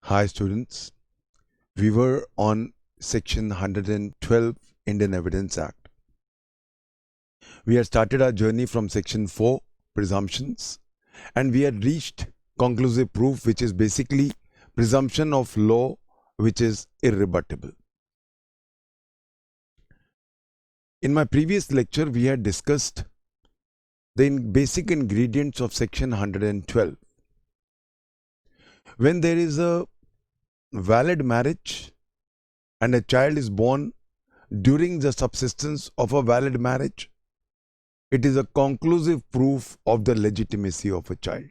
Hi students, we were on section 112 Indian Evidence Act. We had started our journey from section 4 presumptions and we had reached conclusive proof, which is basically presumption of law which is irrebuttable. In my previous lecture we had discussed the basic ingredients of section 112. When there is a valid marriage and a child is born during the subsistence of a valid marriage, it is a conclusive proof of the legitimacy of a child.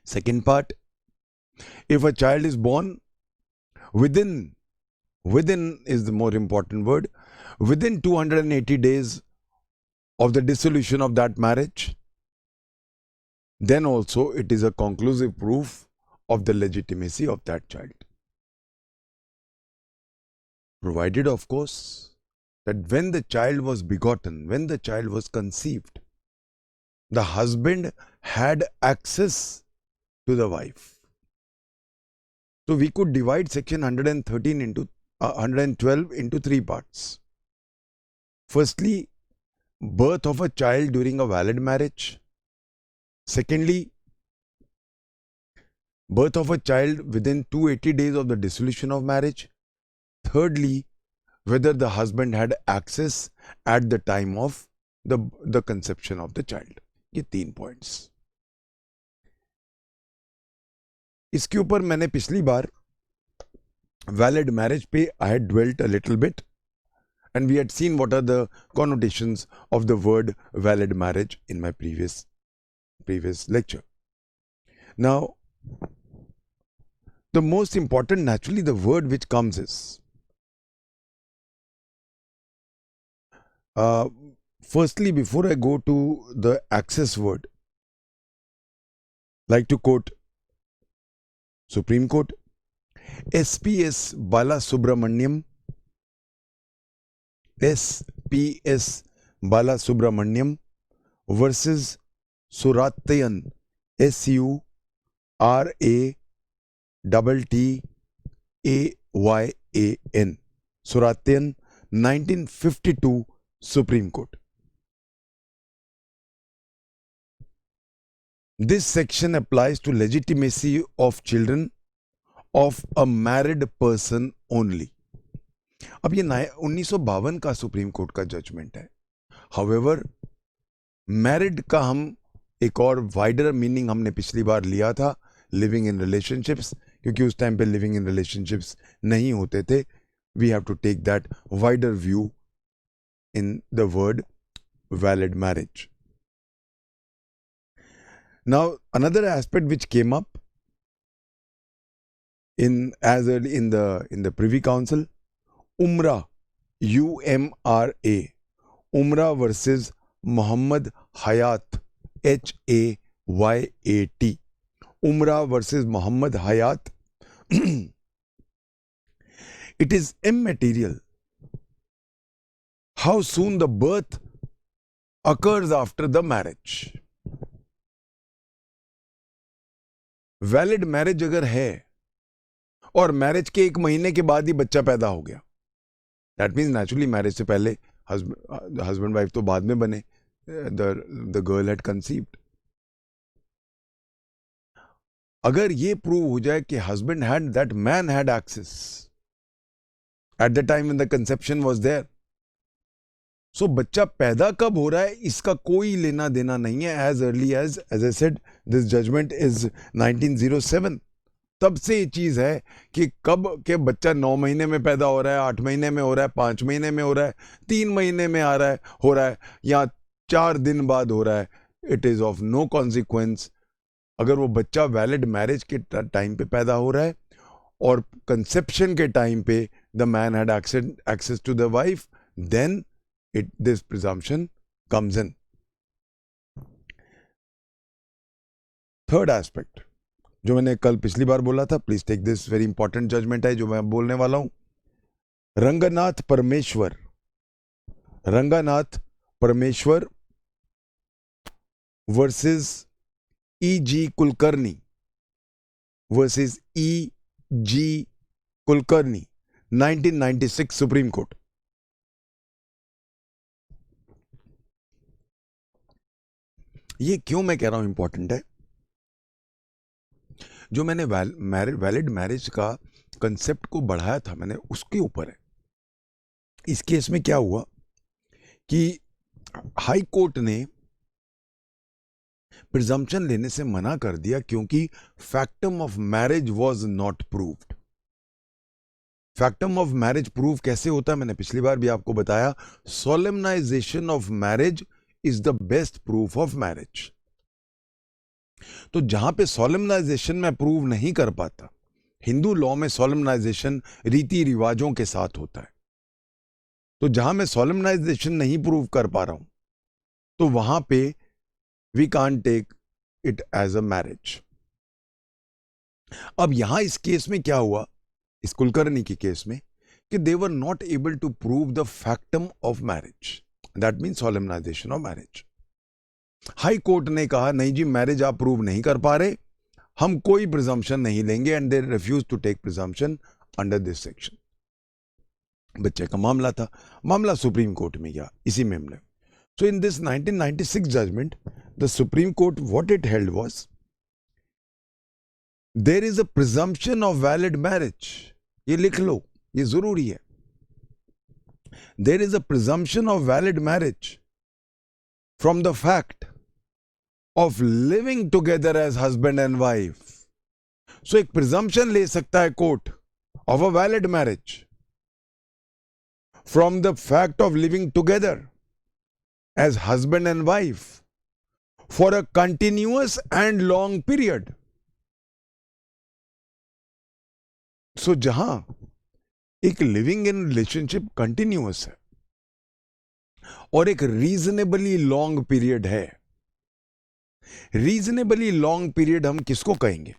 Second part, if a child is born within is the more important word, within 280 days of the dissolution of that marriage, then also it is a conclusive proof of the legitimacy of that child. Provided, of course, that when the child was begotten, when the child was conceived, the husband had access to the wife. So we could divide section 113 into 112 into three parts. Firstly, birth of a child during a valid marriage. Secondly, birth of a child within 280 days of the dissolution of marriage. Thirdly, whether the husband had access at the time of the conception of the child. ये 3 points. इसके ऊपर मैंने पिछली बार valid marriage पे I had dwelt a little bit and we had seen what are the connotations of the word valid marriage in my previous lecture. Now, the most important, naturally, the word which comes is firstly, before I go to the access word, like to quote Supreme Court, SPS Balasubramaniam, SPS Balasubramaniam versus Suratyan, SURATTAYAN, Suratyan, 1952 Supreme Court. This section applies to legitimacy of children of a married person only. अब ये 1952 का supreme court का judgment है. However, married का हम एक और wider meaning हमने पिछली बार लिया था, लिविंग इन रिलेशनशिप्स, क्योंकि उस टाइम पे लिविंग इन रिलेशनशिप्स नहीं होते थे. We have to take that wider view in the word valid marriage. Now, another aspect which came up in the Privy Council, Umrah, UMRA, Umrah versus Muhammad Hayat, HAYAT, Umrah versus Muhammad Hayat. It is immaterial how soon the birth occurs after the marriage. Valid marriage अगर है और marriage के 1 महीने के बाद ही बच्चा पैदा हो गया, दैट मीन्स नेचुरली मैरिज से पहले हस्बैंड वाइफ तो बाद में बने, द गर्ल हैड कंसीव्ड. अगर ये प्रूव हो जाए कि husband had, that man had access at the time when the conception was there, so बच्चा पैदा कब हो रहा है इसका कोई लेना देना नहीं है. As early as I said, this judgement is 1907. तब से ये चीज है कि कब के बच्चा 9 महीने में पैदा हो रहा है, 8 महीने में हो रहा है, 5 महीने में हो रहा है, 3 महीने में हो रहा है या 4 दिन बाद हो रहा है, it is of no consequence. अगर वो बच्चा वैलिड मैरिज के टाइम पे पैदा हो रहा है और कंसेप्शन के टाइम पे the man had access to the wife, then this presumption comes in. Third aspect, जो मैंने कल पिछली बार बोला था, please take this, very important judgement है जो मैं बोलने वाला हूं. Ranganath Parmeshwar versus E.G. Kulkarni. versus E.G. Kulkarni, 1996 Supreme Court. ये क्यों मैं कह रहा हूं इंपॉर्टेंट है? जो मैंने वैलिड मैरिज का कंसेप्ट को बढ़ाया था मैंने, उसके ऊपर है। इस केस में क्या हुआ कि हाई कोर्ट ने प्रिजम्पशन लेने से मना कर दिया क्योंकि factum of marriage was not proved. Factum of marriage prove कैसे होता है मैंने पिछली बार भी आपको बताया। Solemnization of marriage is the best proof of marriage. तो जहां पे सोलेमनाइजेशन में प्रूव नहीं कर पाता, हिंदू लॉ में सोलेमनाइजेशन रीति रिवाजों के साथ होता है, तो जहां मैं सोलेमनाइजेशन नहीं प्रूव कर पा रहा हूं तो वहां पे we can't take it as a marriage. अब यहां इस केस में क्या हुआ, इस कुलकर्णी की केस में, कि they were not able to prove the factum of marriage, that mean solemnization of marriage. High court ने कहा नहीं जी, मैरिज आप प्रूव नहीं कर पा रहे, हम कोई प्रिजम्पशन नहीं लेंगे, and they refuse to take presumption under this section. बच्चे का मामला था, मामला सुप्रीम कोर्ट में गया इसी मामले में। So in this 1996 judgment the supreme court what it held was there is a presumption of valid marriage. ये लिख लो, ये जरूरी है। There is a presumption of valid marriage from the fact of living together as husband and wife. So एक presumption ले सकता है court of a valid marriage from the fact of living together as husband and wife for a continuous and long period. So जहां एक living in relationship continuous है और एक reasonably long period है, रीजनेबली लॉन्ग पीरियड हम किसको कहेंगे?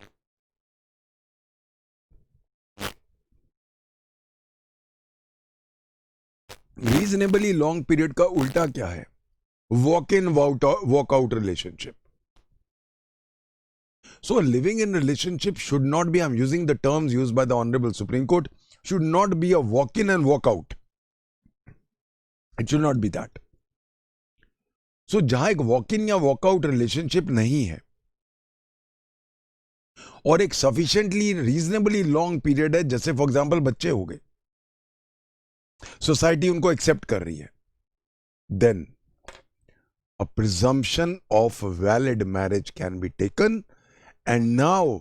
Reasonably long period का उल्टा क्या है? Walk in walk out relationship. So living in relationship should not be, I am using the terms used by the honourable supreme court, should not be a walk in and walk out. It should not be that. So जहां एक walk in या walkout relationship नहीं है और एक sufficiently reasonably long period है, जैसे for example बच्चे हो गए, सोसाइटी उनको एक्सेप्ट कर रही है, then a presumption of valid marriage can be taken, and now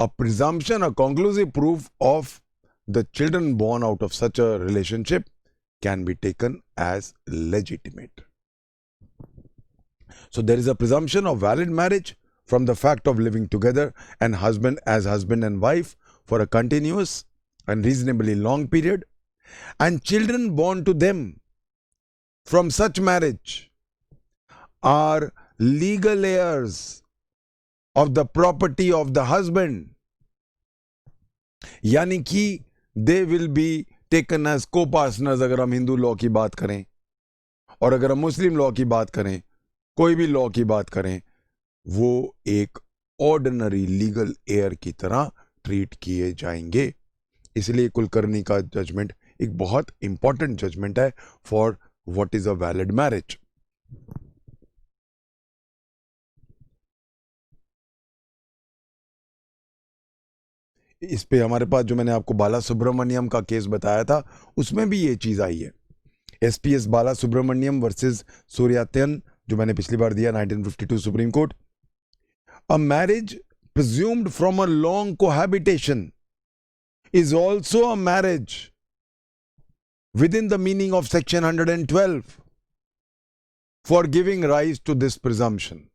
a presumption, a conclusive proof of the children born out of such a relationship can be taken as legitimate. So there is a presumption of valid marriage from the fact of living together and husband as husband and wife for a continuous and reasonably long period, and children born to them from such marriage are legal heirs of the property of the husband. यानी कि they will be taken as co-partners अगर हम Hindu law की बात करें, और अगर हम मुस्लिम लॉ की बात करें, कोई भी लॉ की बात करें, वो एक ऑर्डिनरी लीगल एयर की तरह ट्रीट किए जाएंगे। इसलिए कुलकर्णी का जजमेंट एक बहुत इंपॉर्टेंट जजमेंट है for what is a valid marriage. इस पे हमारे पास जो मैंने आपको बाला सुब्रमण्यम का केस बताया था, उसमें भी ये चीज आई है। एसपीएस बाला सुब्रमण्यम वर्सेस सूर्यात्यन, जो मैंने पिछली बार दिया, 1952 supreme court. A marriage presumed from a long cohabitation is also a marriage within the meaning of section 112 for giving rise to this presumption.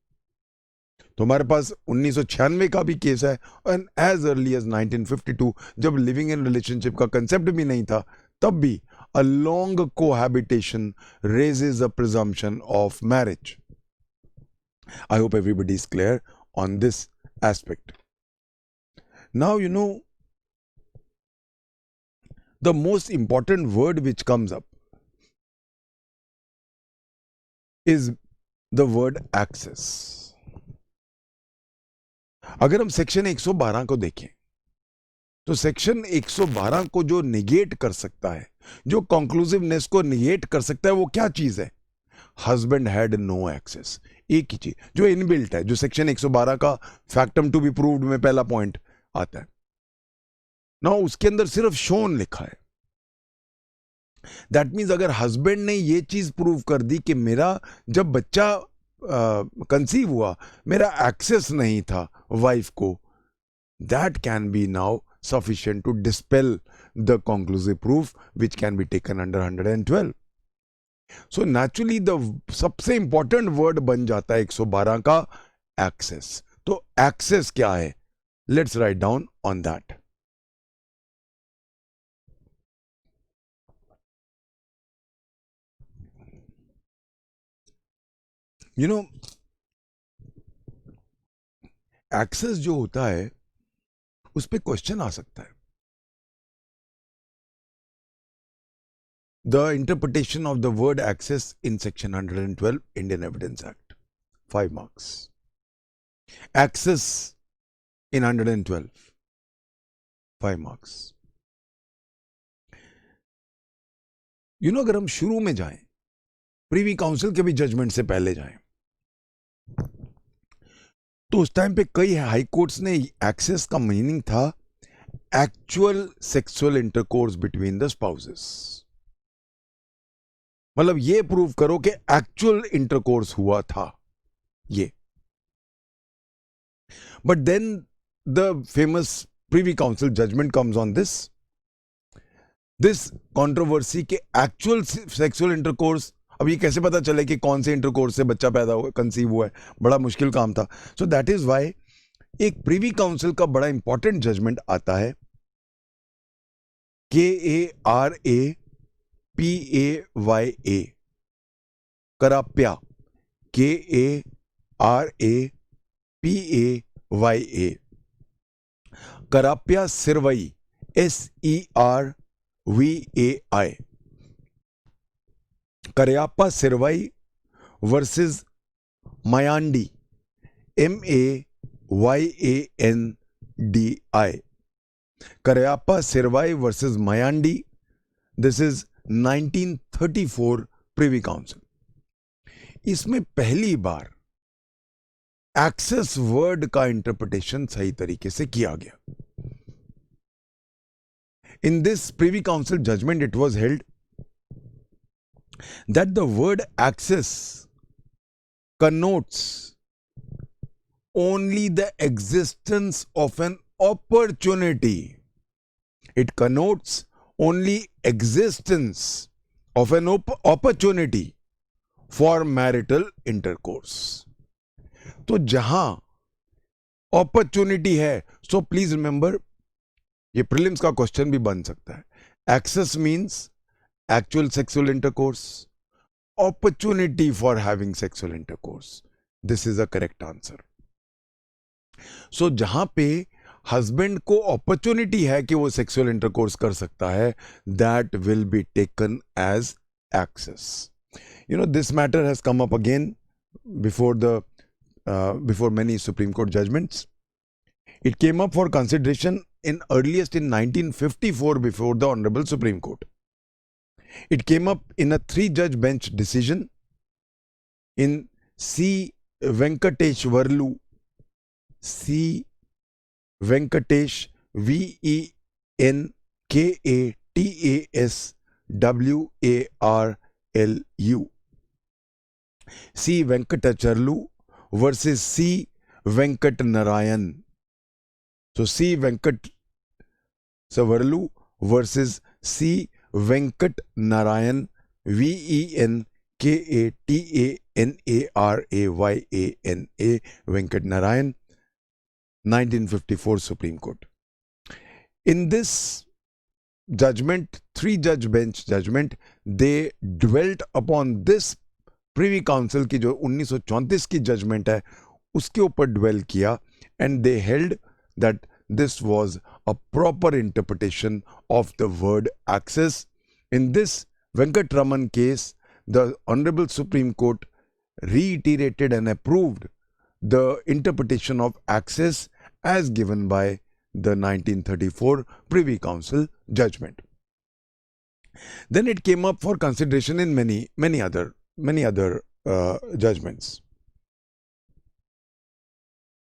तो हमारे पास 1996 का भी केस है, एंड एज अर्ली एज 1952 जब लिविंग इन रिलेशनशिप का concept भी नहीं था, तब भी a long cohabitation raises a presumption of marriage. I hope everybody is clear on this aspect. Now, you know, the most important word which comes up is the word access. अगर हम section 112 को देखें तो section 112 को जो negate कर सकता है, जो कंक्लूसिवनेस को निगेट कर सकता है, वो क्या चीज है? Husband had no access. एक ही चीज जो इनबिल्ट है, जो सेक्शन 112 का फैक्टम टू बी प्रूव्ड में पहला पॉइंट आता है ना, उसके अंदर सिर्फ शोन लिखा है। दैट मीन्स अगर हस्बैंड ने ये चीज प्रूव कर दी कि मेरा जब बच्चा कंसीव हुआ मेरा एक्सेस नहीं था वाइफ को, that can be now sufficient to dispel the conclusive proof which can be taken under 112. So naturally the सबसे इंपॉर्टेंट वर्ड बन जाता है 112 का एक्सेस। तो एक्सेस क्या है? Let's write down on that. You know, access जो होता है उस पे क्वेश्चन आ सकता है। The interpretation of the word access in section 112 Indian Evidence Act, 5 marks. Access in 112, 5 marks. You know, अगर हम शुरू में जाएं, प्रीवी काउंसिल के भी जजमेंट से पहले जाएं, तो उस टाइम पे कई हाई कोर्ट्स ने एक्सेस का मीनिंग था actual sexual intercourse between the spouses. मतलब ये प्रूव करो कि एक्चुअल इंटरकोर्स हुआ था ये। But then the famous privy council judgement comes on this controversy के एक्चुअल सेक्सुअल इंटरकोर्स। अब ये कैसे पता चले कि कौन से इंटरकोर्स से बच्चा पैदा हुआ, कंसीव हुआ है? बड़ा मुश्किल काम था। सो दैट इज वाई एक प्रीवी काउंसिल का बड़ा इंपॉर्टेंट जजमेंट आता है, KARAPAYA, Karapaya, KARAPAYA, Karapaya Sirvai, SERVAI, Karayappa Sirvai versus Mayandi, MAYANDI, Karayappa Sirvai versus Mayandi. This is 1934 privy council. इसमें पहली बार एक्सेस वर्ड का इंटरप्रिटेशन सही तरीके से किया गया। In this Privy Council judgment, it was held that the word access connotes only the existence of an opportunity. It connotes only existence of an opportunity for marital intercourse. तो जहां opportunity है, so please remember, ये prelims का question भी बन सकता है। Access means actual sexual intercourse, opportunity for having sexual intercourse. This is a correct answer. So जहां पे हस्बैंड को अपॉर्चुनिटी है कि वो सेक्सुअल इंटरकोर्स कर सकता है, that will be taken as access. You know, this matter has come up again before many Supreme Court judgments. It came up for consideration earliest in 1954 before the Honorable Supreme Court. It came up in a 3-judge bench decision in C. Venkateshwarlu, C. Venkatesh, VENKATASWARLU, C. Venkatacharlu versus C. Venkat Narayan. So C. Venkat Savarlu versus C. Venkat Narayan, VENKATANARAYANA, Venkat Narayan, 1954 Supreme Court. In this judgment, 3-judge bench judgment, they dwelt upon this Privy Council की जो 1934 की judgment है उसके ऊपर dwell किया, and they held that this was a proper interpretation of the word access. In this Venkat Raman case, the Honorable Supreme Court reiterated and approved the interpretation of access as given by the 1934 Privy Council judgment. Then it came up for consideration in many other judgments.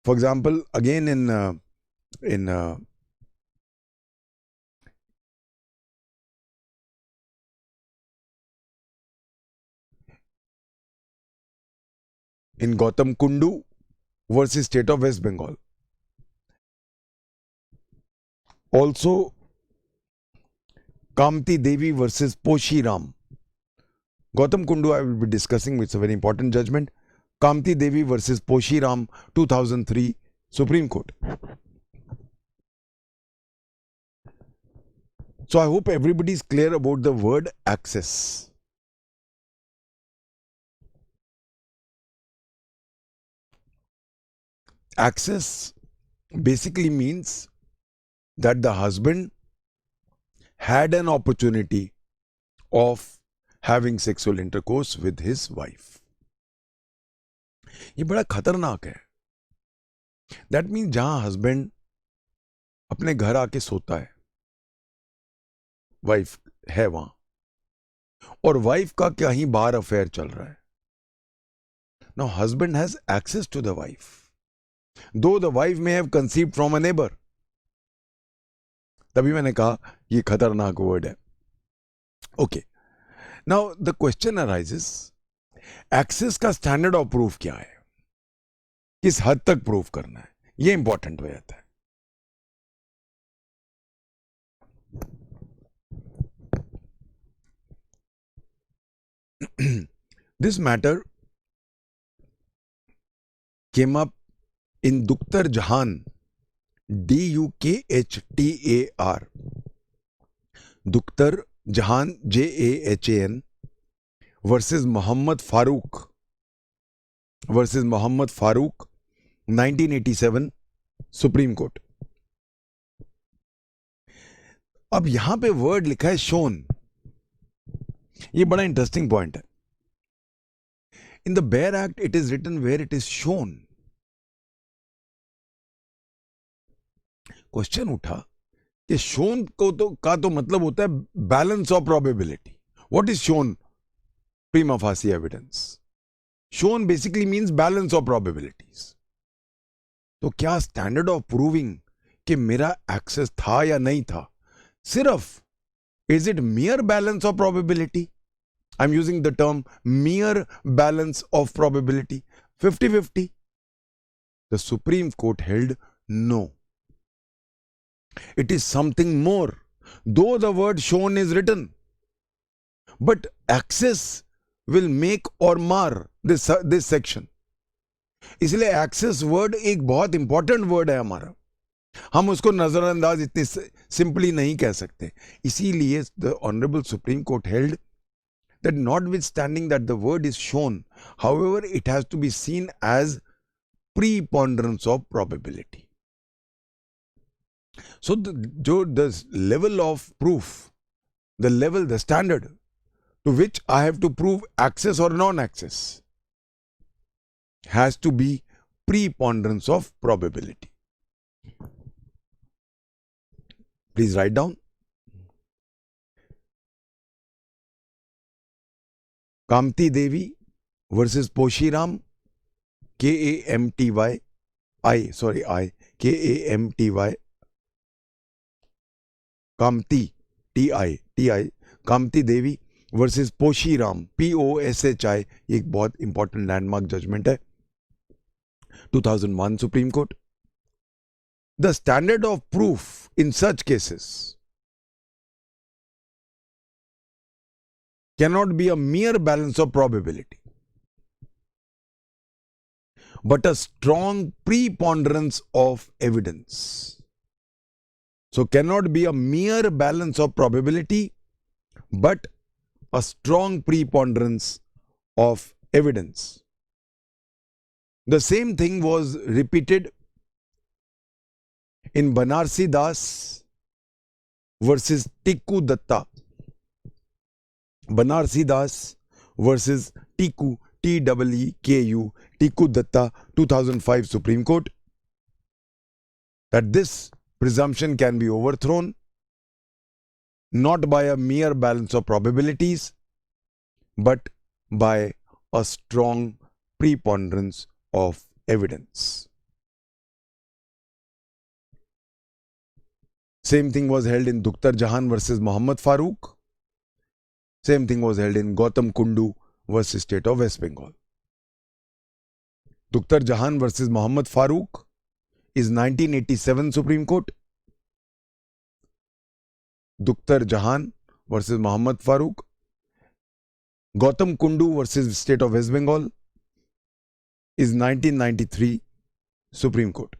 For example, again in Gautam Kundu versus State of West Bengal. Also, Kamti Devi versus Poshi Ram. Gautam Kundu I will be discussing, it's a very important judgment. Kamti Devi versus Poshi Ram, 2003 Supreme Court. So I hope everybody is clear about the word access. Access basically means that the husband had an opportunity of having sexual intercourse with his wife. ये बड़ा खतरनाक है. That means जहां husband अपने घर आके सोता है, वाइफ है वहां, और वाइफ का कहीं बाहर अफेयर चल रहा है. Now husband has access to the wife, though the wife may have conceived from a neighbor. तभी मैंने कहा ये खतरनाक वर्ड है. Okay. Now the question arises, access का स्टैंडर्ड ऑफ प्रूफ क्या है, किस हद तक प्रूफ करना है, ये इंपॉर्टेंट हो जाता है. This matter came up in Dukhtar Jahan, Dukhtar, Dukhtar Jahan, Jahan versus Muhammad Farooq, 1987 supreme court. अब यहां पे वर्ड लिखा है शोन. ये बड़ा इंटरेस्टिंग पॉइंट है. In the bare act it is written where it is shown. Question उठा कि शोन का तो मतलब होता है balance of probability. What is shown? prima facie evidence. Shown basically means balance of probabilities. तो क्या स्टैंडर्ड ऑफ प्रूविंग कि मेरा एक्सेस था या नहीं था, सिर्फ is it mere balance of probability? I am using the term mere balance of probability, 50-50. The supreme Court held no, it is something more, though the word shown is written, but access will make or mar this section. इसलिए access word एक बहुत important word है हमारा. हम उसको नजरअंदाज इतनी simply नहीं कह सकते. इसीलिए the Honorable Supreme Court held that notwithstanding that the word is shown, however, it has to be seen as preponderance of probability. So the level of proof, the standard to which I have to prove access or non-access has to be preponderance of probability. Please write down. Kamti Devi versus Poshi Ram, Kamty, Kamti, Ti, Kamti Devi versus Poshi Ram, Poshi, एक बहुत important landmark judgement है, 2001 Supreme Court. The standard of proof in such cases cannot be a mere balance of probability, but a strong preponderance of evidence. So cannot be a mere balance of probability, but a strong preponderance of evidence. The same thing was repeated in Banarsi Das versus Tikku Datta. Banarsi Das versus Tikku, Tewekku, Tikku Datta, 2005 Supreme Court. that this presumption can be overthrown not by a mere balance of probabilities, but by a strong preponderance of evidence. Same thing was held in Duktar Jahan versus Muhammad Farooq. Same thing was held in Gautam Kundu versus State of West Bengal. Duktar Jahan versus Muhammad Farooq is 1987 Supreme Court. Duktar Jahan versus Muhammad Farooq. Gautam Kundu versus State of West Bengal is 1993 Supreme Court.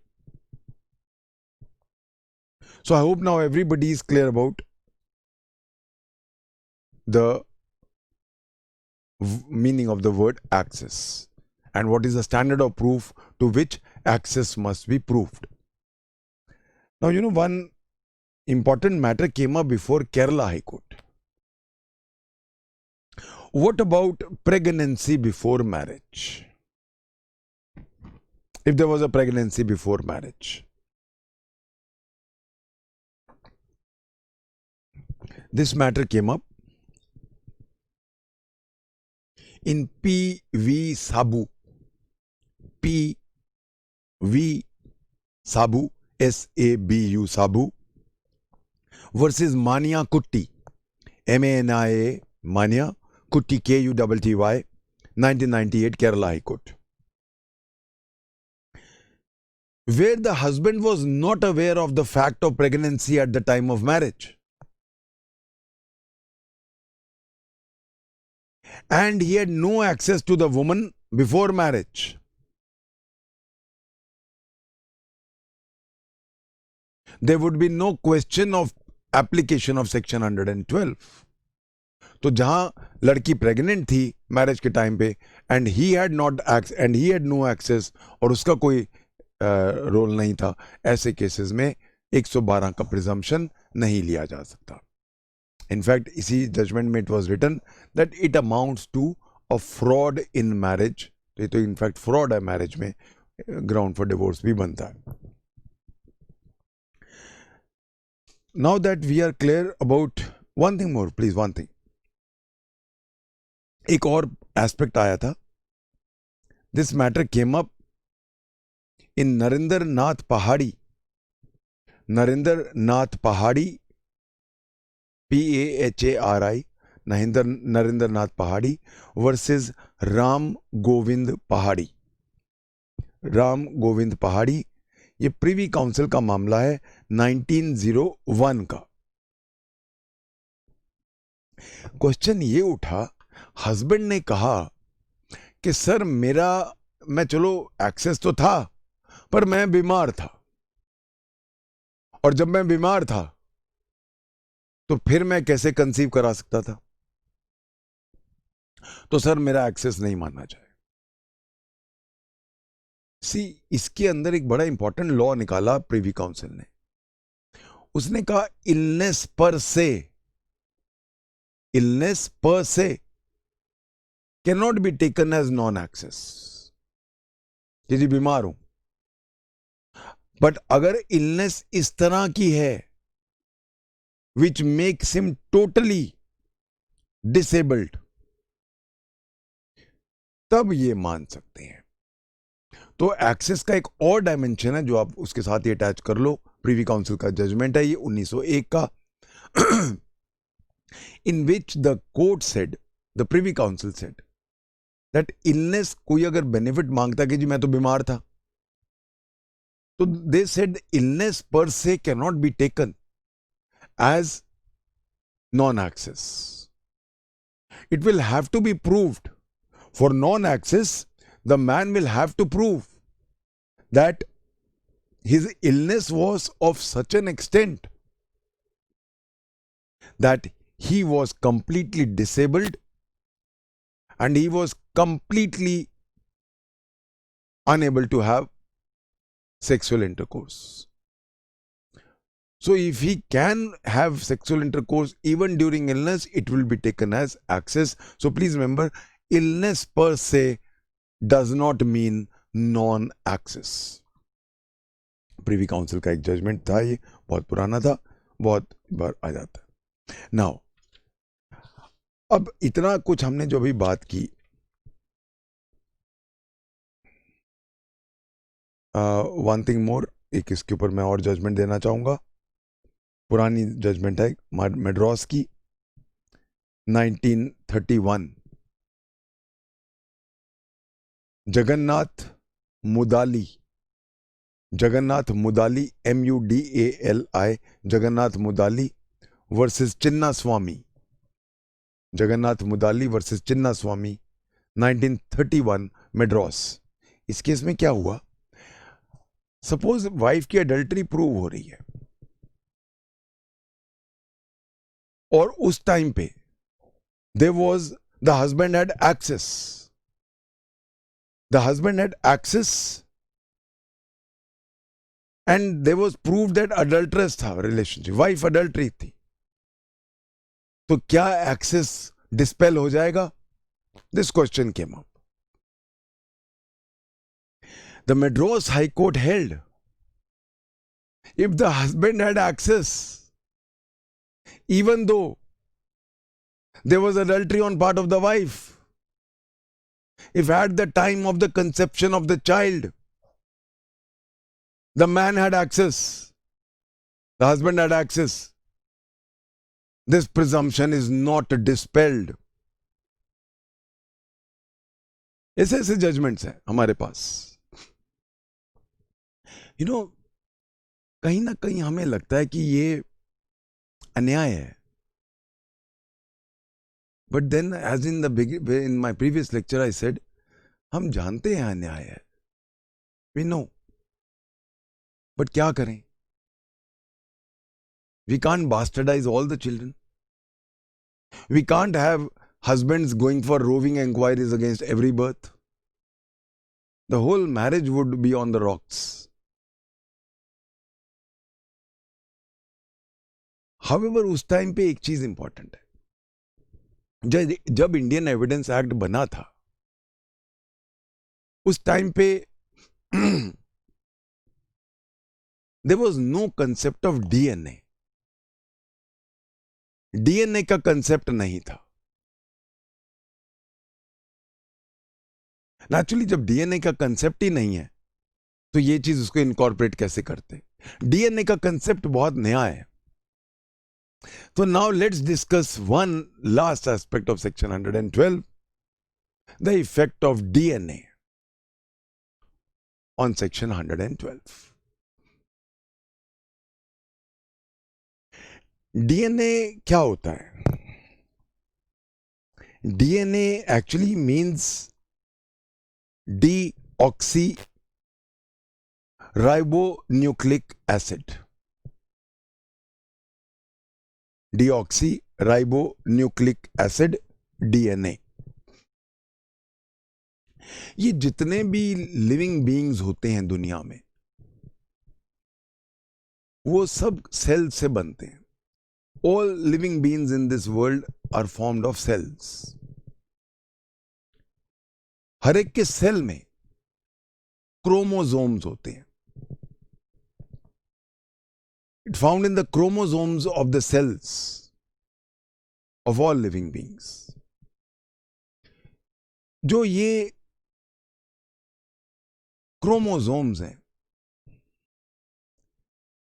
So I hope now everybody is clear about the meaning of the word access and what is the standard of proof to which access must be proved. Now, one important matter came up before Kerala High Court. What about pregnancy before marriage? If there was a pregnancy before marriage, this matter came up in P.V. Sabu. P.V. Sabu, S-A-B-U Sabu versus Mania Kutti, M-A-N-I-A, Mania, Kutti, K-U-T-T-Y, 1998 Kerala High Court. Where the husband was not aware of the fact of pregnancy at the time of marriage. And he had no access to the woman before marriage. There would be no question of application of section 112. तो जहां लड़की pregnant थी marriage के time पे and he had no access और उसका कोई role नहीं था, ऐसे केसेस में 112 का प्रिजम्पशन नहीं लिया जा सकता. In fact, इसी जजमेंट में it was written that it amounts to a fraud in marriage. तो ये तो in fact fraud है मैरिज में, ground for divorce भी बनता है. Now that we are clear about one thing more, please, one thing. एक और एस्पेक्ट आया था. This matter came up in Narendra Nath Pahadi. Narendra Nath Pahadi, P-A-H-A-R-I, Narendra Nath Pahadi versus Ram Govind Pahadi. Ram Govind Pahadi, ये Privi council का मामला है 1901 का. Question ये उठा, हस्बैंड ने कहा कि सर मैं चलो एक्सेस तो था पर मैं बीमार था, और जब मैं बीमार था तो फिर मैं कैसे कंसीव करा सकता था, तो सर मेरा एक्सेस नहीं मानना चाहिए. इसके अंदर एक बड़ा इंपॉर्टेंट लॉ निकाला प्रीवी काउंसिल ने. उसने कहा इलनेस पर से can not be taken as non access. जी बीमार हूं, बट अगर इलनेस इस तरह की है which makes him totally disabled, तब ये मान सकते हैं. तो एक्सेस का एक और डायमेंशन है जो आप उसके साथ ही अटैच कर लो. प्रीवी काउंसिल का जजमेंट है ये 1901 का, in which the court said, the privy council said that illness, कोई अगर बेनिफिट मांगता कि जी मैं तो बीमार था, तो दे सेड इलनेस पर से can not be taken as non access. It will have to be proved. For non access the man will have to prove that his illness was of such an extent that he was completely disabled and he was completely unable to have sexual intercourse. So if he can have sexual intercourse even during illness, it will be taken as access. So please remember, illness per se does not mean non-access. Privi council का एक judgement था, ये बहुत पुराना था, बहुत बार आ जाता है। नाउ अब इतना कुछ हमने जो भी बात की, वन थिंग मोर, एक इसके ऊपर मैं और जजमेंट देना चाहूंगा। पुरानी जजमेंट है मेड्रॉस की, 1931। Jagannath Mudali, Jagannath Mudali, MUDALI, Jagannath Mudali versus Chinna Swami, Jagannath Mudali versus Chinna Swami, 1931 Madras. इस केस में क्या हुआ, सपोज वाइफ की अडल्ट्री प्रूव हो रही है और उस टाइम पे there was the husband had access, the husband had access and there was prove that adultress था रिलेशनशिप, वाइफ अडल्ट्री थी, तो क्या एक्सेस डिस्पेल हो जाएगा? This question came up. The Madras High Court held, if the husband had access, even though there was adultery on part of the wife, if at the time of the conception of the child, the man had access, the husband had access, this presumption is not dispelled. ऐसे ऐसे judgements हैं हमारे पास। You know, कहीं ना कहीं हमें लगता है कि ये अन्याय है, but then as in my previous lecture I said, हम जानते हैं अन्याय है, वी नो, बट क्या करें? We can't bastardize all the children, we can't have husbands going for roving inquiries against every birth. The whole marriage would be on the rocks. However, उस time पे एक चीज इंपॉर्टेंट है, जब Indian evidence act बना था, उस time पे there was no concept of DNA. DNA का कंसेप्ट नहीं था। नेचुरली जब डीएनए का कंसेप्ट ही नहीं है तो ये चीज उसको इनकॉर्पोरेट कैसे करते? डीएनए का कंसेप्ट बहुत नया है। तो now let's discuss one last aspect of section 112, the effect of DNA on section 112। DNA क्या होता है? DNA actually means deoxyribonucleic acid. Deoxyribonucleic acid, DNA। ये जितने भी लिविंग बीइंग्स होते हैं दुनिया में, वो सब सेल से बनते हैं। All living beings in this world are formed of cells. हर एक के सेल में क्रोमोसोम्स होते हैं। It found in the chromosomes of the cells of all living beings. जो ये क्रोमोसोम्स हैं,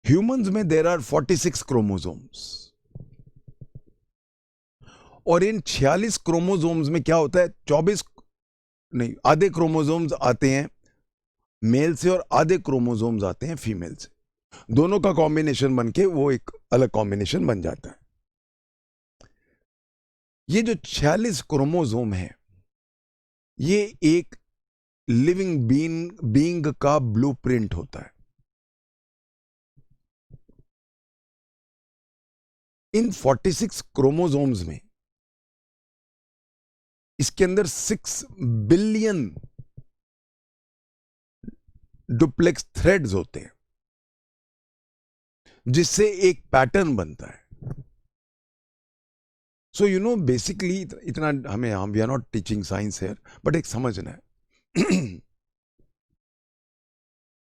ह्यूमंस में देयर आर 46 क्रोमोसोम्स, और इन 46 क्रोमोसोम्स में क्या होता है, 24 नहीं, आधे क्रोमोसोम्स आते हैं मेल से और आधे क्रोमोसोम्स आते हैं फीमेल से। दोनों का कॉम्बिनेशन बनके वो एक अलग कॉम्बिनेशन बन जाता है। ये जो 46 क्रोमोसोम है, ये एक लिविंग बीइंग का ब्लूप्रिंट होता है। इन 46 क्रोमोसोम्स में इसके अंदर 6 बिलियन डुप्लेक्स थ्रेड्स होते हैं, जिससे एक पैटर्न बनता है। सो यू नो, बेसिकली इतना हम we are not teaching science here, but एक समझना है।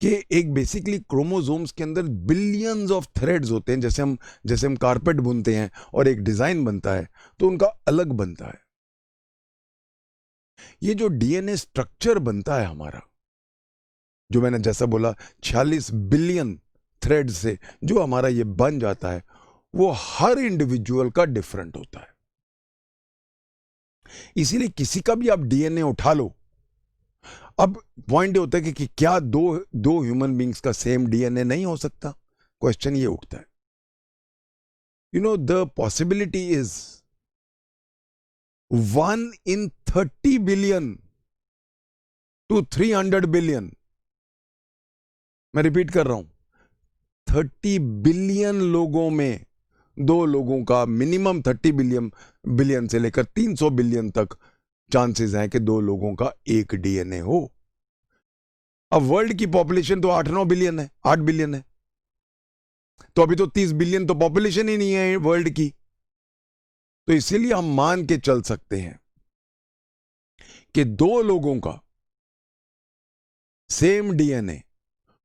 कि एक बेसिकली क्रोमोसोम्स के अंदर बिलियंस ऑफ थ्रेड्स होते हैं, जैसे हम कारपेट बुनते हैं और एक डिजाइन बनता है तो उनका अलग बनता है। ये जो डीएनए स्ट्रक्चर बनता है हमारा, जो मैंने जैसा बोला 46 बिलियन थ्रेड से जो हमारा ये बन जाता है, वो हर इंडिविजुअल का डिफरेंट होता है। इसीलिए किसी का भी आप डीएनए उठा लो, अब पॉइंट ये होता है कि क्या दो ह्यूमन बींग्स का सेम डीएनए नहीं हो सकता? क्वेश्चन ये उठता है। You know the possibility is 1 in 30 billion to 300 billion. मैं रिपीट कर रहा हूं, 30 बिलियन लोगों में 2 लोगों का, मिनिमम 30 बिलियन से लेकर 300 बिलियन तक चांसेस हैं कि 2 लोगों का एक डीएनए हो। अब वर्ल्ड की पॉपुलेशन तो 8-9 बिलियन है, 8 बिलियन है, तो अभी तो 30 बिलियन तो पॉपुलेशन ही नहीं है वर्ल्ड की। तो इसीलिए हम मान के चल सकते हैं कि 2 लोगों का सेम डीएनए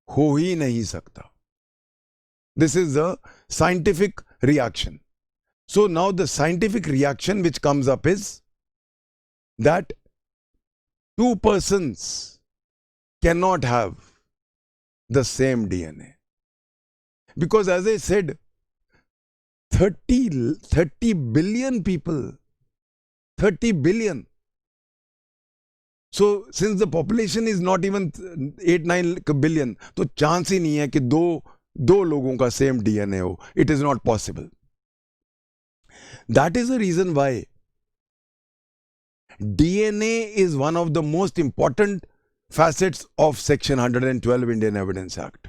हो ही नहीं सकता। This is the scientific reaction. So now the scientific reaction which comes up is that 2 persons cannot have the same DNA. Because as I said, 30 billion people, 30 billion. So since the population is not even 8-9 billion, तो chance ही नहीं है कि दो लोगों का same DNA हो. It is not possible. That is the reason why DNA is one of the most important facets of section 112 Indian evidence act.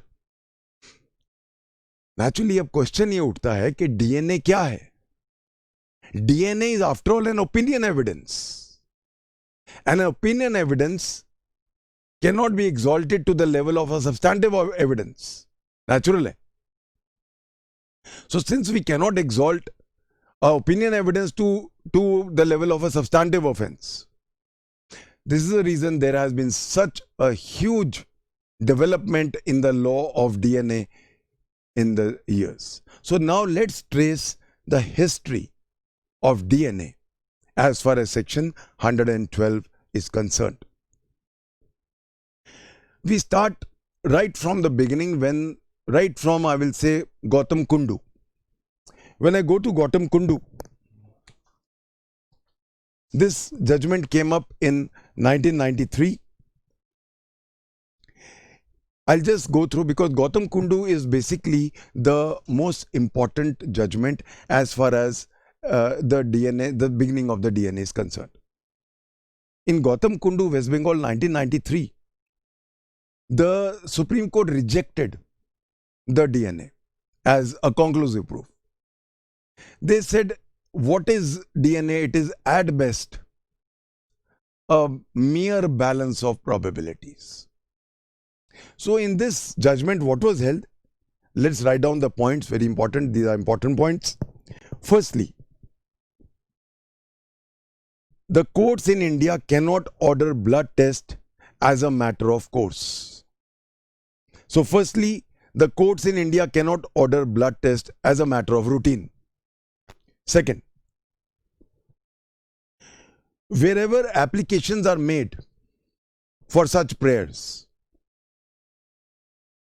Naturally अब क्वेश्चन ये उठता है कि डीएनए क्या है? DNA is after all an opinion evidence, and an opinion evidence cannot be exalted to the level of a substantive evidence. Natural है. So since we cannot exalt opinion evidence to the level of a substantive offense, this is the reason there has been such a huge development in the law of DNA in the years. So now let's trace the history of DNA as far as section 112 is concerned. We start right from the beginning, right from, I will say, Gautam Kundu. When I go to Gautam Kundu, this judgment came up in 1993. I'll just go through because Gautam Kundu is basically the most important judgment as far as the DNA, the beginning of the DNA is concerned. In Gautam Kundu, West Bengal, 1993, the Supreme Court rejected the DNA as a conclusive proof. They said, what is DNA? It is at best a mere balance of probabilities. So in this judgment, what was held? Let's write down the points, very important. These are important points. Firstly, the courts in India cannot order blood test as a matter of course. So firstly, the courts in India cannot order blood test as a matter of routine. Second, wherever applications are made for such prayers,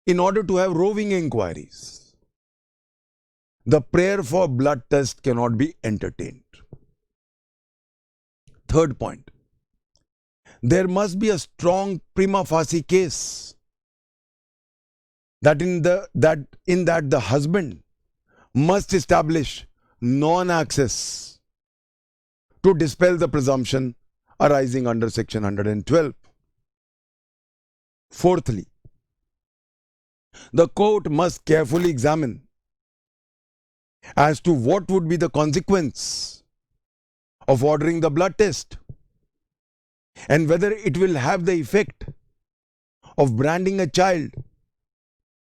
in order to have roving inquiries, the prayer for blood test cannot be entertained. Third point, there must be a strong prima facie case that in that the husband must establish non-access to dispel the presumption arising under section 112. Fourthly, the court must carefully examine as to what would be the consequence of ordering the blood test and whether it will have the effect of branding a child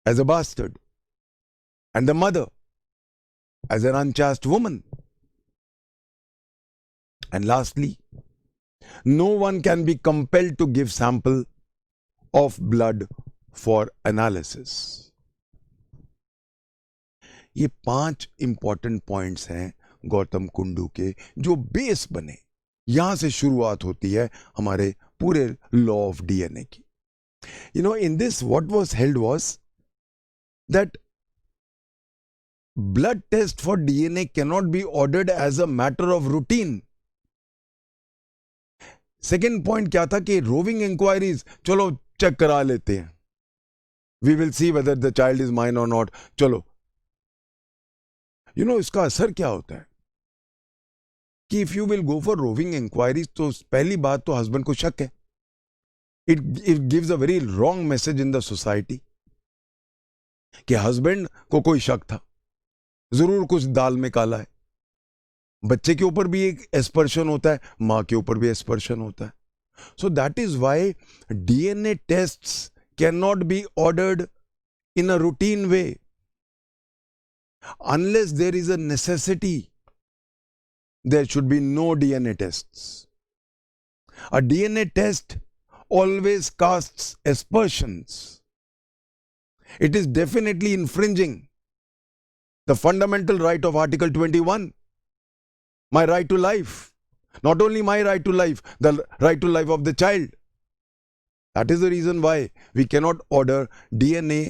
as a bastard and the mother as an unchaste woman. And lastly, no one can be compelled to give sample of blood for analysis. ये 5 important points हैं गौतम कुंडू के जो base बने. यहां से शुरुआत होती है हमारे पूरे लॉ ऑफ डीएनए की. You know, in this, what was held was that blood test for DNA cannot be ordered as a matter of routine. Second point क्या था कि रोविंग इंक्वायरीज, चलो चेक करा लेते हैं, we will see whether the child is mine और not. चलो, इसका असर क्या होता है कि if you will go for roving inquiries तो पहली बात तो हस्बैंड को शक है. It gives a very wrong message in the society कि हस्बैंड को कोई शक था, जरूर कुछ दाल में काला है. बच्चे के ऊपर भी एक एस्पर्शन होता है, मां के ऊपर भी एस्पर्शन होता है. So that is why DNA tests can not be ordered in a routine way unless there is a necessity. There should be no DNA tests. A DNA test always casts aspersions. It is definitely infringing the fundamental right of Article 21, my right to life. Not only my right to life, the right to life of the child. That is the reason why we cannot order DNA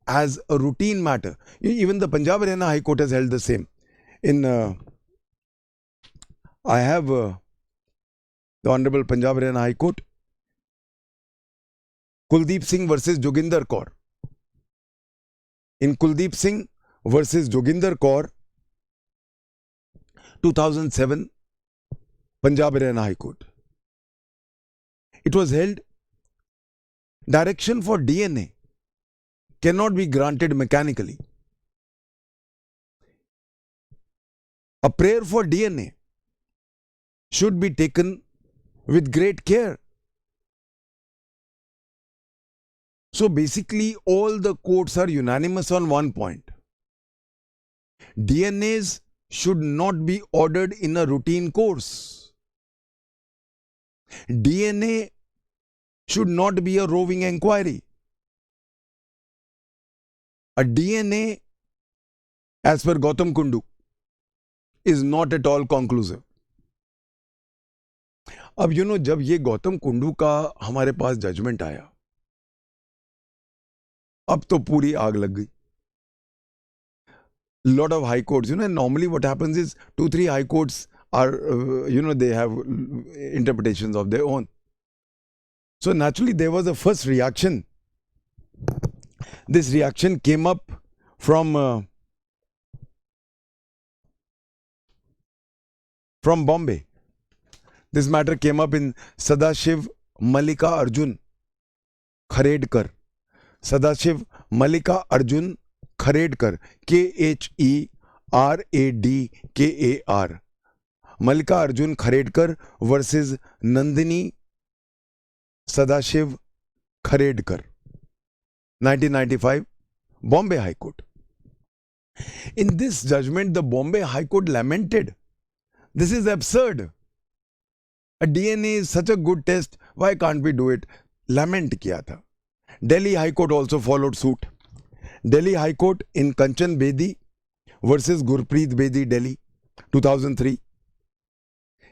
as a routine matter. Even the Punjab Haryana High Court has held the same. I have the Honorable Punjab Haryana High Court, Kuldeep Singh versus Joginder Kaur. In Kuldeep Singh versus Joginder Kaur, 2007, Punjab Haryana High Court. It was held, direction for DNA cannot be granted mechanically. A prayer for DNA should be taken with great care. So basically, all the courts are unanimous on one point. DNAs should not be ordered in a routine course. DNA should not be a roving inquiry. A DNA, as per Gautam Kundu, is not at all conclusive. अब जब ये गौतम कुंडू का हमारे पास judgement आया, अब तो पूरी आग लग गई. Lot of high courts, normally what happens is 2-3 high courts are, they have interpretations of their own. So naturally there was a first reaction. This reaction came up from Bombay. This matter came up in Sadashiv Malika Arjun Kharedkar. Sadashiv Malika Arjun Kharedkar. Kheradkar. Malika Arjun Kharedkar versus Nandini Sadashiv Kharedkar. 1995, Bombay High Court. In this judgment, the Bombay High Court lamented, this is absurd. A DNA is such a good test, why can't we do it? Lament kiya tha. Delhi High Court also followed suit. Delhi High Court in Kanchan Bedi versus Gurpreet Bedi, Delhi, 2003.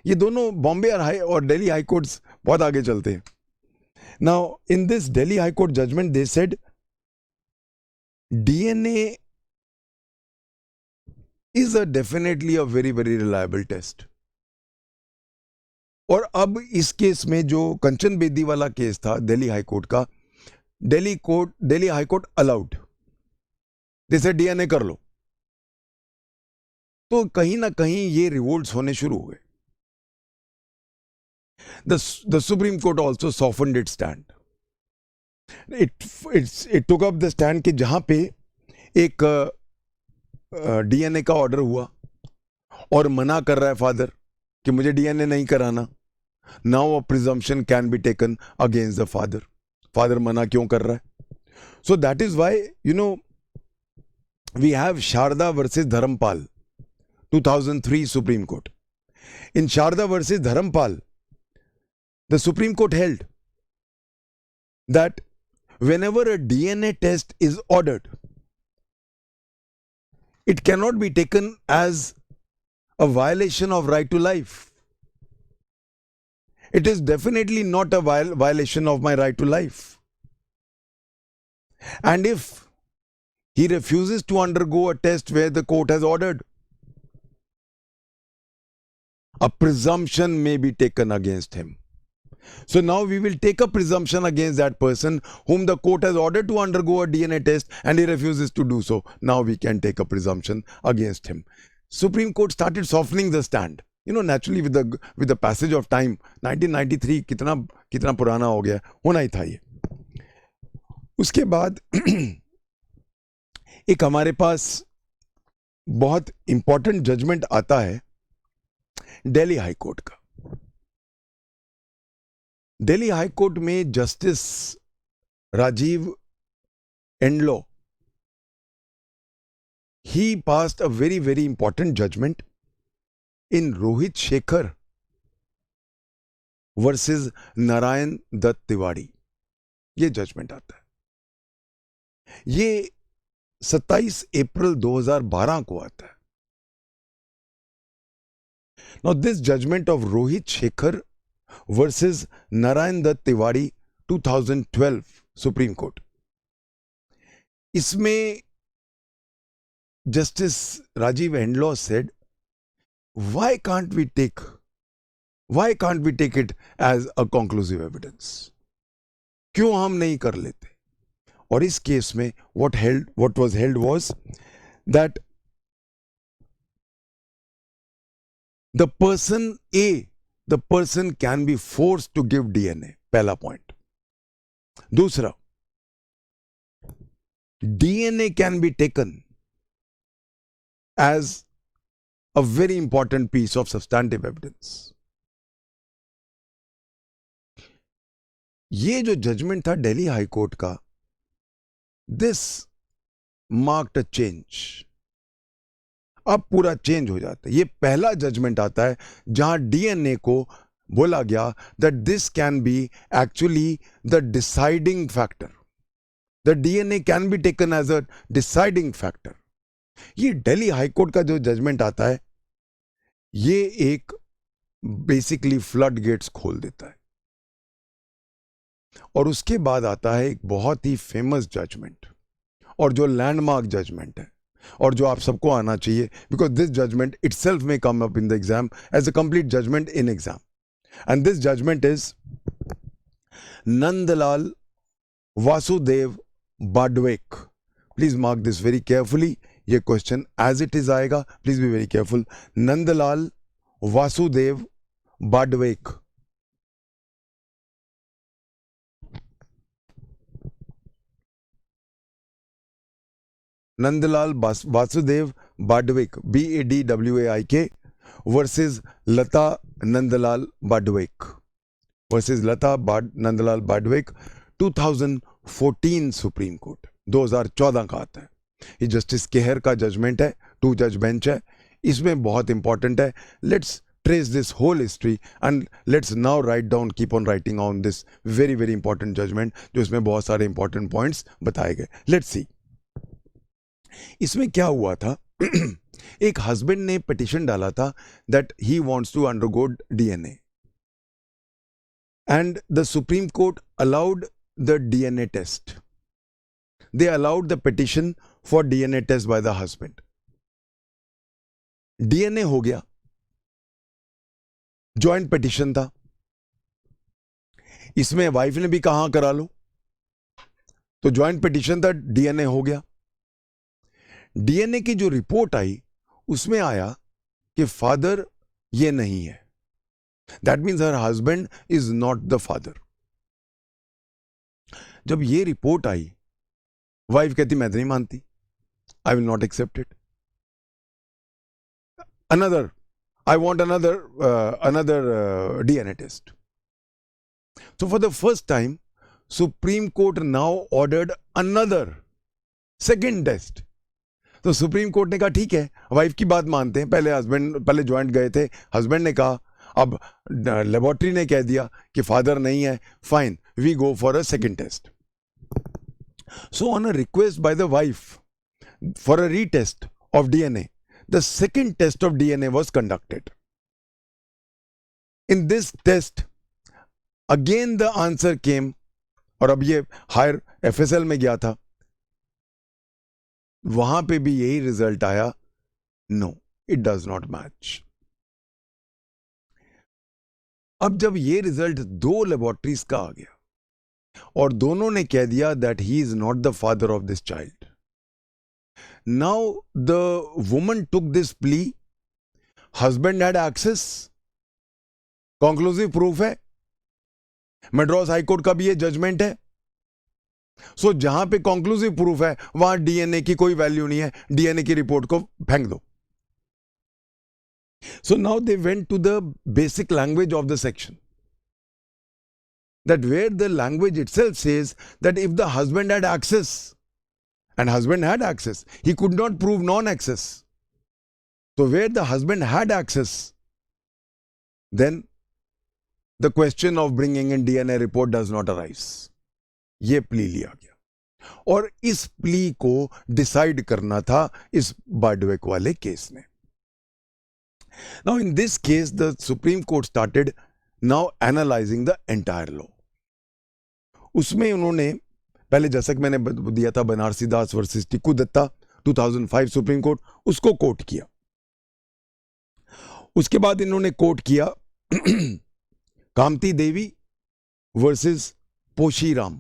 ये दोनों बॉम्बे और Delhi high courts बहुत आगे चलते हैं. Now, in this Delhi High Court judgment, they said DNA is definitely a very, very reliable test. और अब इस केस में जो कंचन बेदी वाला केस था दिल्ली हाई कोर्ट का, दिल्ली हाई कोर्ट अलाउड, जैसे डीएनए कर लो. तो कहीं ना कहीं ये रिवोल्ट्स होने शुरू हुए. The Supreme Court also softened its stand. It took up the stand कि जहां पे एक डीएनए का ऑर्डर हुआ और मना कर रहा है फादर कि मुझे डीएनए नहीं कराना. Now a presumption can be taken against the father. Father मना क्यों कर रहा है? So that is why we have Sharda versus Dharampal, 2003 Supreme Court. In Sharda versus Dharamapal, the Supreme Court held that whenever a DNA test is ordered, it cannot be taken as a violation of right to life. It is definitely not a violation of my right to life. And if he refuses to undergo a test where the court has ordered, a presumption may be taken against him. So now we will take a presumption against that person whom the court has ordered to undergo a DNA test and he refuses to do so. Now we can take a presumption against him. Supreme Court started softening the stand. Naturally with the passage of time, 1993 कितना पुराना हो गया, होना ही था ये. उसके बाद एक हमारे पास बहुत इंपॉर्टेंट जजमेंट आता है दिल्ली हाई कोर्ट का. दिल्ली हाई कोर्ट में justice Rajiv Endlaw, he passed a very, very important judgment in Rohit Shekhar versus Narayan Dutt Tiwari. ये जजमेंट आता है. ये 27 अप्रैल 2012 को आता है. Now this judgment of Rohit Shekhar versus Narayan Dutt Tiwari 2012 Supreme Court, इसमें Justice Rajiv Endlaw said, why can't we take it as a conclusive evidence? क्यों हम नहीं कर लेते? और इस केस में what was held was that the person can be forced to give DNA. पहला point. दूसरा, DNA can be taken as a very important piece of substantive evidence. ये जो जजमेंट था दिल्ली हाई कोर्ट का, this marked a change. अब पूरा change हो जाता है. ये पहला जजमेंट आता है जहां डीएनए को बोला गया that this can be actually the deciding factor. The DNA can be taken as a deciding factor. ये दिल्ली हाई कोर्ट का जो जजमेंट आता है, ये एक बेसिकली फ्लड गेट्स खोल देता है. और उसके बाद आता है एक बहुत ही फेमस जजमेंट, और जो लैंडमार्क जजमेंट है, और जो आप सबको आना चाहिए, बिकॉज दिस जजमेंट इटसेल्फ में come up in the exam as a complete judgment in exam. And this judgement is Nandlal Vasudev Badwaik. Please mark this very carefully. ये क्वेश्चन एज इट इज आएगा, please be very careful. Nandlal Vasudev Badwaik. Nandlal Vasudev Badwaik, BADWAIK versus Lata Nandlal Badwaik, Nandlal Badwaik 2014 supreme court, 2014 का आता है. ये justice Kehar का judgment है, 2 जज bench है. इसमें बहुत इंपॉर्टेंट है. Let's trace this whole history and let's now write down, keep on writing on this very very important judgment, जो इसमें बहुत सारे important points बताए गए. Let's see. इसमें क्या हुआ था? एक हस्बैंड ने पिटीशन डाला था that he wants to undergo DNA and the Supreme Court allowed the DNA test. They allowed the petition for DNA test by the husband. DNA हो गया, जॉइंट पिटीशन था. इसमें वाइफ ने भी कहा करा लो, तो जॉइंट पिटीशन था, डीएनए हो गया. डीएनए की जो रिपोर्ट आई उसमें आया कि फादर ये नहीं है. That means her husband is not the father. जब ये रिपोर्ट आई, वाइफ कहती मैं तो नहीं मानती, I will not accept it. I want another DNA test. So for the first time, Supreme Court now ordered another second test. तो supreme court ने कहा ठीक है, वाइफ की बात मानते हैं. पहले ज्वाइंट गए थे, हस्बैंड ने कहा, अब लेबोरेटरी ने कह दिया कि फादर नहीं है, fine, we go for a second test. So on a request by the wife for a retest of DNA, the second test of DNA was conducted. In this test, again the answer came, और अब ये higher FSL में गया था, वहां पे भी यही रिजल्ट आया, no it does not match. अब जब ये रिजल्ट दो लेबोरेटरीज का आ गया और दोनों ने कह दिया that he is not the father of this child, now the woman took this plea, husband had access, conclusive proof है, मद्रास हाईकोर्ट का भी ये जजमेंट है. सो जहां पे कंक्लूसिव प्रूफ है वहां डीएनए की कोई वैल्यू नहीं है, डीएनए की रिपोर्ट को फेंक दो. So now they went to the basic language of the section, that where the language itself says that if the husband had access, and husband had access, he could not prove non-access. So where the husband had access, then the question of bringing in DNA report does not arise. ये plea लिया गया और इस plea को decide करना था इस बार्डविक वाले केस ने. Now in this case the Supreme Court started now analyzing the entire law. उसमें उन्होंने पहले जैसा कि मैंने दिया था Banarasi Das versus Tikku Datta 2005 supreme court, उसको कोट किया. उसके बाद इन्होंने कोट किया Kamti Devi versus Poshiram,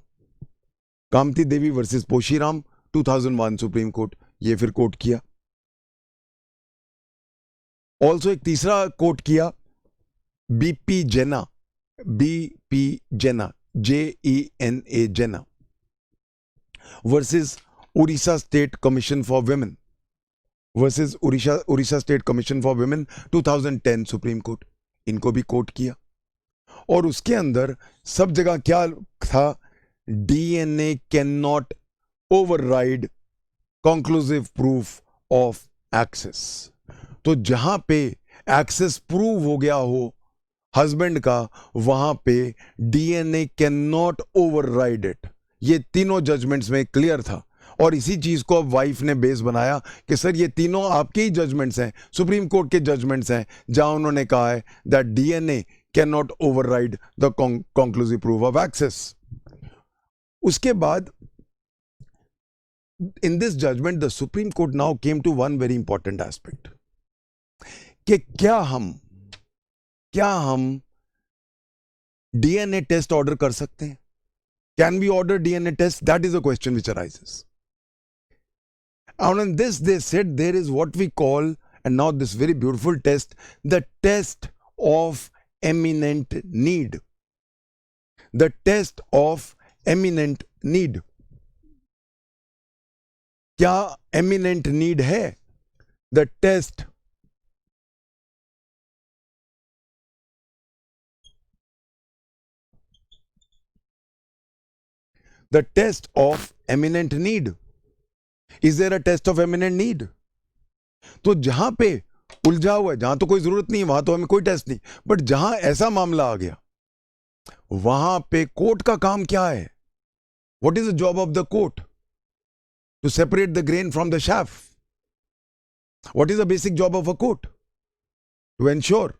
Kamti Devi versus Poshiram 2001 supreme court, ये फिर कोट किया. ऑल्सो एक तीसरा कोट किया B P Jena, JENA Jena versus Orissa state commission for women, versus Orissa state commission for women 2010 supreme court, इनको भी कोट किया. और उसके अंदर सब जगह क्या था, DNA can not override conclusive proof of access. तो जहां पे एक्सेस प्रूव हो गया हो हस्बैंड का, वहां पे DNA can not override it. ये तीनों जजमेंट्स में क्लियर था और इसी चीज को अब वाइफ ने बेस बनाया कि सर ये तीनों आपके ही जजमेंट्स हैं, सुप्रीम कोर्ट के जजमेंट्स हैं, जहां उन्होंने कहा है that DNA can not override the conclusive proof of access. उसके बाद in this judgment the Supreme Court now came to one very important aspect, कि क्या हम डीएनए टेस्ट ऑर्डर कर सकते हैं? Can we order DNA test? That is a question which arises. And on this they said there is what we call, and now this very beautiful test, the test of eminent need. The test of eminent need. क्या eminent need है? The test of eminent need. Is there a test of eminent need? तो जहां पे उलझा हुआ है, जहां तो कोई जरूरत नहीं है, वहां तो हमें कोई टेस्ट नहीं, बट जहां ऐसा मामला आ गया वहां पे कोर्ट का काम क्या है? What is the job of the court? To separate the grain from the chaff. What is the basic job of a court? To ensure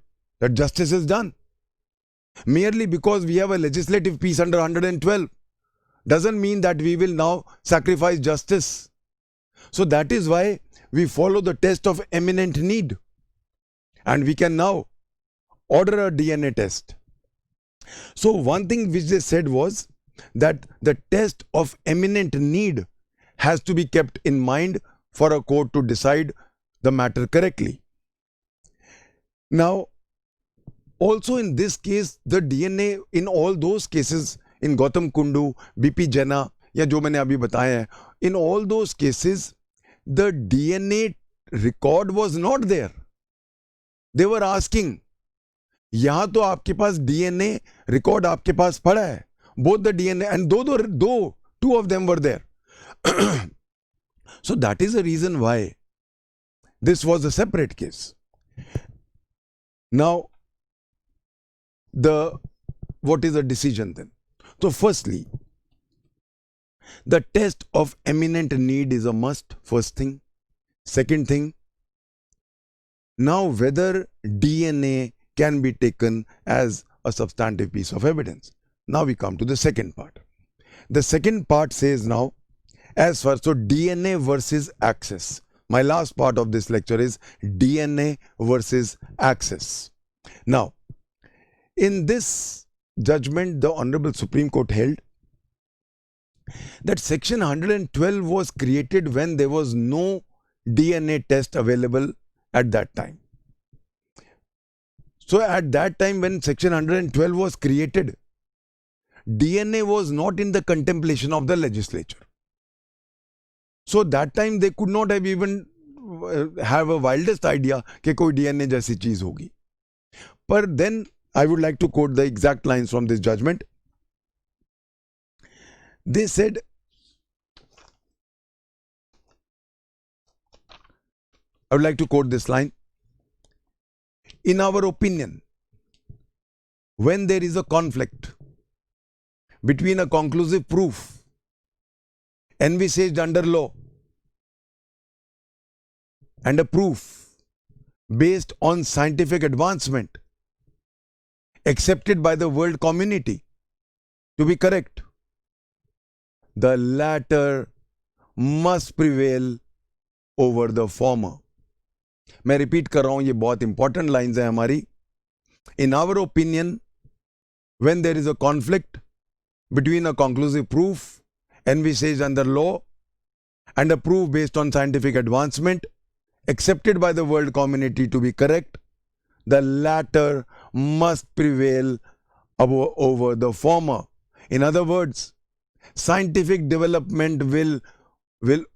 that justice is done. Merely because we have a legislative peace under 112 doesn't mean that we will now sacrifice justice. So that is why we follow the test of eminent need. And we can now order a DNA test. So one thing which they said was that the test of eminent need has to be kept in mind for a court to decide the matter correctly. Now, also in this case, the DNA in all those cases, in Gautam Kundu, BP Jena, या जो मैंने अभी बताए हैं, in all those cases, the DNA record was not there. They were asking, यहां तो आपके पास DNA record आपके पास पड़ा है, both the DNA and two of them were there. So that is the reason why this was a separate case. Now, what is the decision then? So firstly, The test of eminent need is a must, first thing. Second thing, now whether DNA can be taken as a substantive piece of evidence. Now we come to the second part. The second part says now, as far, so DNA versus access. My last part of this lecture is DNA versus access. Now, in this judgment, the Honorable Supreme Court held that Section 112 was created when there was no DNA test available at that time. So at that time when Section 112 was created, DNA was not in the contemplation of the legislature. So that time they could not have even have a wildest idea कि कोई DNA जैसी चीज होगी. But then I would like to quote the exact lines from this judgment. They said, I would like to quote this line. In our opinion, when there is a conflict between a conclusive proof envisaged under law and a proof based on scientific advancement accepted by the world community to be correct, the latter must prevail over the former. मैं repeat कर रहा हूं, ये बहुत important lines हैं हमारी. In our opinion, when there is a conflict between a conclusive proof envisaged under law and a proof based on scientific advancement accepted by the world community to be correct, the latter must prevail over the former. In other words, scientific development will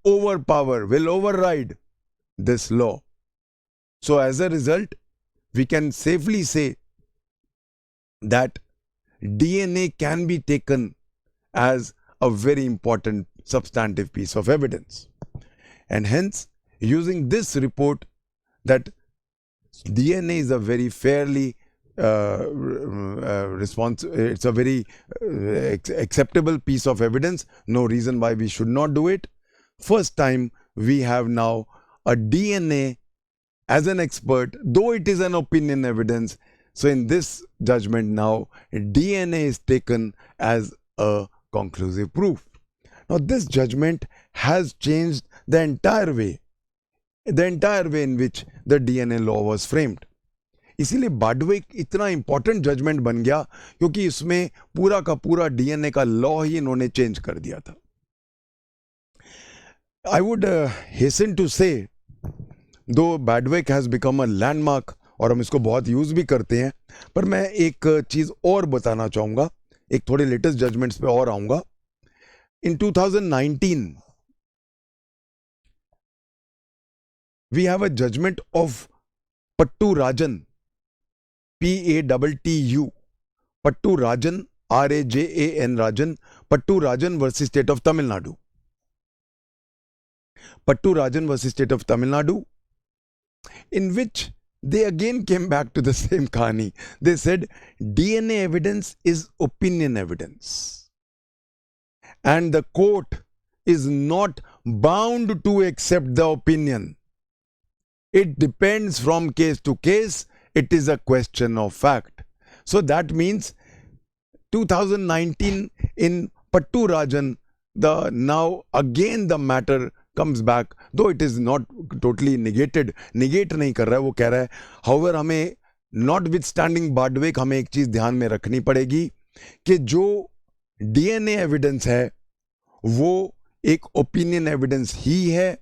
override this law. So as a result, we can safely say that DNA can be taken as a very important substantive piece of evidence. And hence, using this report, that DNA is a very fairly it's a very acceptable piece of evidence. No reason why we should not do it. First time we have now a DNA as an expert, though it is an opinion evidence. So in this judgment now, DNA is taken as a conclusive proof. Now this judgment has changed the entire way in which the DNA law was framed. इसीलिए बार्डविक इतना important judgement बन गया क्योंकि इसमें पूरा का पूरा DNA का लॉ ही इन्होंने चेंज कर दिया था. आई वुड हेसन टू से, दो बार्डविक हैज बिकम अ लैंडमार्क और हम इसको बहुत यूज भी करते हैं, पर मैं एक चीज और बताना चाहूंगा, एक थोड़े लेटेस्ट जजमेंट्स पे और आऊंगा. In 2019 we have a judgment of Pattu Rajan, PATTU, Pattu Rajan, RAJAN Rajan, Pattu Rajan versus State of Tamil Nadu. Pattu Rajan versus State of Tamil Nadu, in which they again came back to the same kahani. They said DNA evidence is opinion evidence. And the court is not bound to accept the opinion. It depends from case to case. It is a question of fact. So that means 2019 in Pattu Rajan, now again the matter comes back, though it is not totally negated. Negate नहीं कर रहा है, वो कह रहा है however हमें notwithstanding Bardwick हमें एक चीज ध्यान में रखनी पड़ेगी कि जो DNA एविडेंस है वो एक ओपिनियन एविडेंस ही है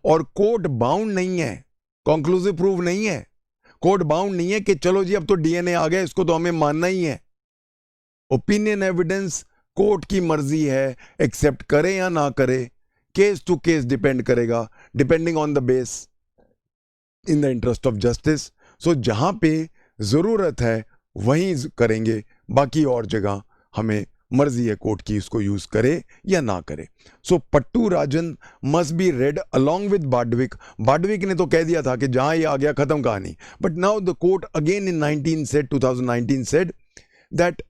और कोर्ट बाउंड नहीं है, कंक्लूसिव प्रूफ नहीं है. कोर्ट बाउंड नहीं है कि चलो जी अब तो डीएनए आ गया, इसको तो हमें मानना ही है. ओपिनियन एविडेंस कोर्ट की मर्जी है, एक्सेप्ट करे या ना करे, केस टू केस डिपेंड करेगा, depending on the base in the interest of justice. So जहां पे जरूरत है वहीं करेंगे, बाकी और जगह हमें मर्जी है कोर्ट की इसको यूज करे या ना करे. So Pattu Rajan must be read along with Badwaik. Badwaik ने तो कह दिया था कि जहां ये आ गया खत्म कहानी, but now the court again in 2019 said that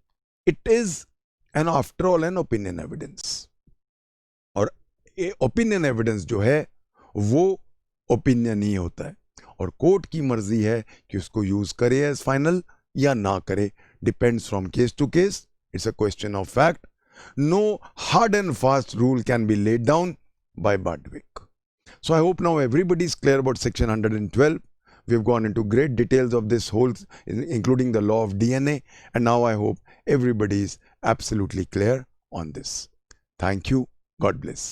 it is and after all an opinion evidence. Opinion evidence जो है वो ओपिनियन ही होता है, और कोर्ट की मर्जी है कि उसको यूज करे एज फाइनल या ना करे, depends from case to case. It's a question of fact. No hard and fast rule can be laid down by Bardwick. So I hope now everybody is clear about section 112. We've gone into great details of this whole, including the law of DNA, and now I hope everybody is absolutely clear on this. Thank you. God bless.